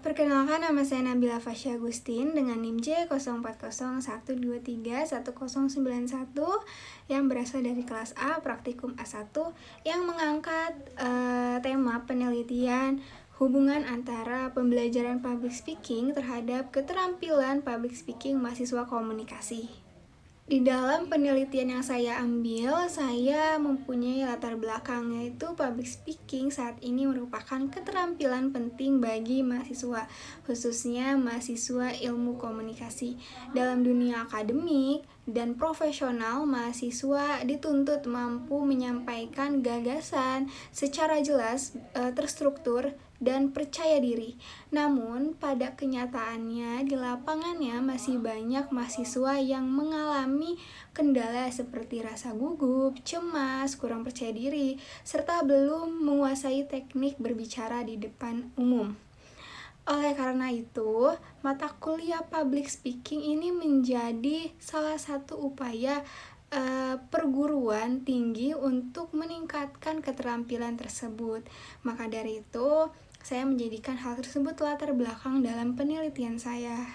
Perkenalkan, nama saya Nabila Fasya Agustin dengan NIM J0401231091 yang berasal dari kelas A Praktikum A1 yang mengangkat tema penelitian hubungan antara pembelajaran public speaking terhadap keterampilan public speaking mahasiswa komunikasi. Di dalam penelitian yang saya ambil, saya mempunyai latar belakang, yaitu public speaking saat ini merupakan keterampilan penting bagi mahasiswa, khususnya mahasiswa ilmu komunikasi. Dalam dunia akademik dan profesional, mahasiswa dituntut mampu menyampaikan gagasan secara jelas, terstruktur, dan percaya diri. Namun, pada kenyataannya di lapangannya masih banyak mahasiswa yang mengalami kendala seperti rasa gugup, cemas, kurang percaya diri, serta belum menguasai teknik berbicara di depan umum. Oleh karena itu, mata kuliah public speaking ini menjadi salah satu upaya perguruan tinggi untuk meningkatkan keterampilan tersebut. Maka dari itu, saya menjadikan hal tersebut latar belakang dalam penelitian saya.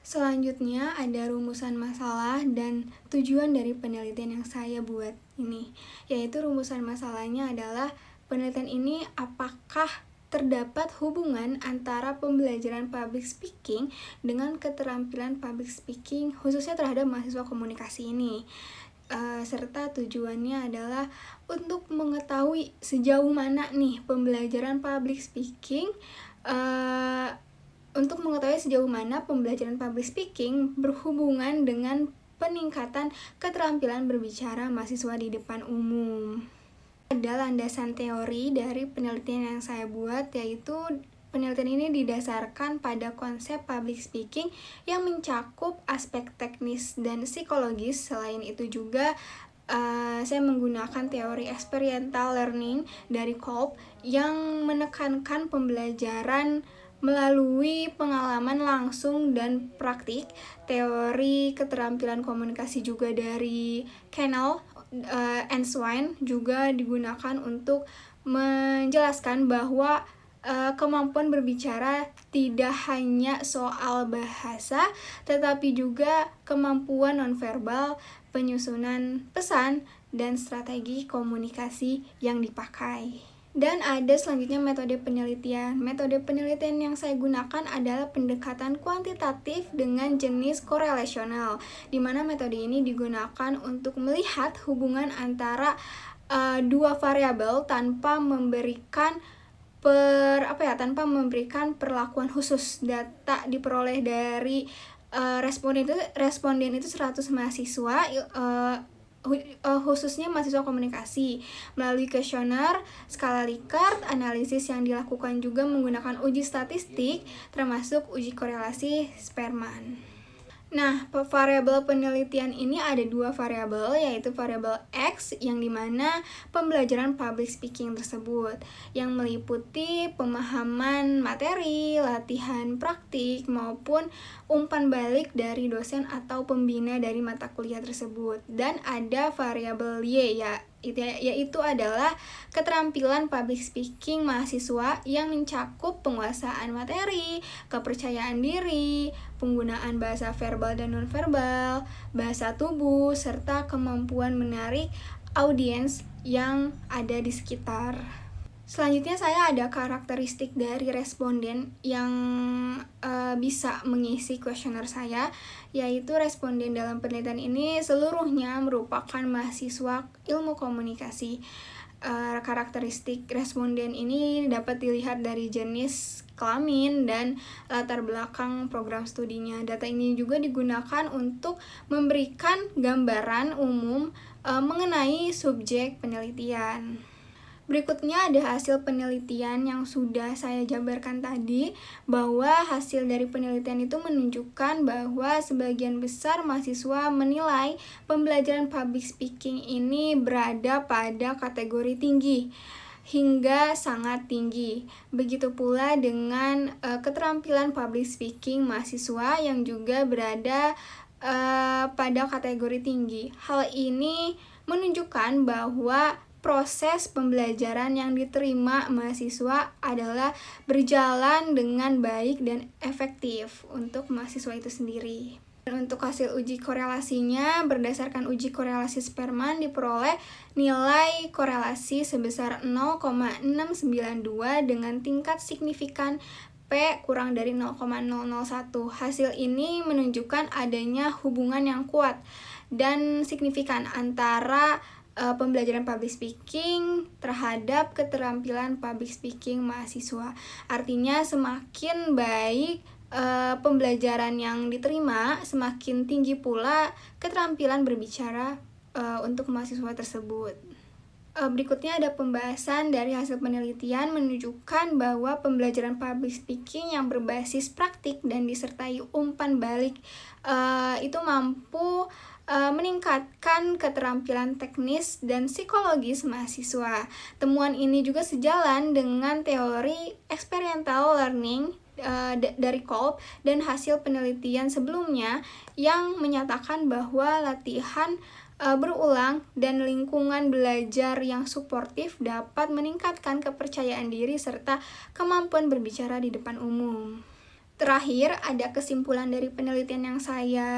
Selanjutnya ada rumusan masalah dan tujuan dari penelitian yang saya buat ini, yaitu rumusan masalahnya adalah penelitian ini apakah terdapat hubungan antara pembelajaran public speaking dengan keterampilan public speaking khususnya terhadap mahasiswa komunikasi ini. Serta tujuannya adalah untuk mengetahui sejauh mana nih pembelajaran public speaking berhubungan dengan peningkatan keterampilan berbicara mahasiswa di depan umum. Ada landasan teori dari penelitian yang saya buat, yaitu penelitian ini didasarkan pada konsep public speaking yang mencakup aspek teknis dan psikologis. Selain itu juga saya menggunakan teori experiential learning dari Kolb yang menekankan pembelajaran melalui pengalaman langsung dan praktik. Teori keterampilan komunikasi juga dari Cannell and Swine juga digunakan untuk menjelaskan bahwa kemampuan berbicara tidak hanya soal bahasa, tetapi juga kemampuan nonverbal, penyusunan pesan, dan strategi komunikasi yang dipakai. Dan ada selanjutnya metode penelitian. Metode penelitian yang saya gunakan adalah pendekatan kuantitatif dengan jenis korelasional, di mana metode ini digunakan untuk melihat hubungan antara dua variabel tanpa memberikan perlakuan khusus. Data diperoleh dari responden itu 100 mahasiswa, khususnya mahasiswa komunikasi, melalui kuesioner, skala Likert, analisis yang dilakukan juga menggunakan uji statistik, termasuk uji korelasi Spearman. Nah, variabel penelitian ini ada dua variabel, yaitu variabel X yang dimana pembelajaran public speaking tersebut yang meliputi pemahaman materi, latihan praktik, maupun umpan balik dari dosen atau pembina dari mata kuliah tersebut. Dan ada variabel Y, yaitu adalah keterampilan public speaking mahasiswa yang mencakup penguasaan materi, kepercayaan diri, penggunaan bahasa verbal dan nonverbal, bahasa tubuh, serta kemampuan menarik audiens yang ada di sekitar. Selanjutnya saya ada karakteristik dari responden yang bisa mengisi kuesioner saya, yaitu responden dalam penelitian ini seluruhnya merupakan mahasiswa ilmu komunikasi. Karakteristik responden ini dapat dilihat dari jenis kelamin dan latar belakang program studinya. Data ini juga digunakan untuk memberikan gambaran umum mengenai subjek penelitian. Berikutnya ada hasil penelitian yang sudah saya jabarkan tadi, bahwa hasil dari penelitian itu menunjukkan bahwa sebagian besar mahasiswa menilai pembelajaran public speaking ini berada pada kategori tinggi hingga sangat tinggi. Begitu pula dengan keterampilan public speaking mahasiswa yang juga berada pada kategori tinggi. Hal ini menunjukkan bahwa proses pembelajaran yang diterima mahasiswa adalah berjalan dengan baik dan efektif untuk mahasiswa itu sendiri. Dan untuk hasil uji korelasinya, berdasarkan uji korelasi Spearman diperoleh nilai korelasi sebesar 0,692 dengan tingkat signifikan P kurang dari 0,001. Hasil ini menunjukkan adanya hubungan yang kuat dan signifikan antara pembelajaran public speaking terhadap keterampilan public speaking mahasiswa. Artinya semakin baik pembelajaran yang diterima, semakin tinggi pula keterampilan berbicara untuk mahasiswa tersebut. Berikutnya ada pembahasan dari hasil penelitian menunjukkan bahwa pembelajaran public speaking yang berbasis praktik dan disertai umpan balik itu mampu meningkatkan keterampilan teknis dan psikologis mahasiswa. Temuan ini juga sejalan dengan teori experiential learning dari Kolb dan hasil penelitian sebelumnya yang menyatakan bahwa latihan berulang dan lingkungan belajar yang suportif dapat meningkatkan kepercayaan diri serta kemampuan berbicara di depan umum. Terakhir, ada kesimpulan dari penelitian yang saya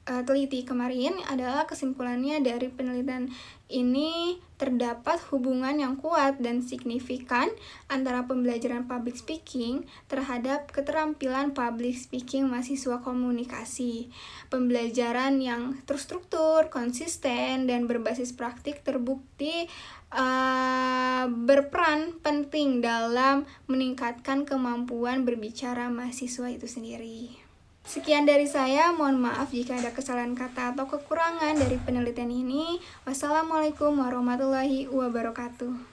teliti kemarin adalah kesimpulannya dari penelitian ini terdapat hubungan yang kuat dan signifikan antara pembelajaran public speaking terhadap keterampilan public speaking mahasiswa komunikasi. Pembelajaran yang terstruktur, konsisten, dan berbasis praktik terbukti berperan penting dalam meningkatkan kemampuan berbicara mahasiswa itu sendiri. Sekian dari saya, mohon maaf jika ada kesalahan kata atau kekurangan dari penelitian ini. Wassalamualaikum warahmatullahi wabarakatuh.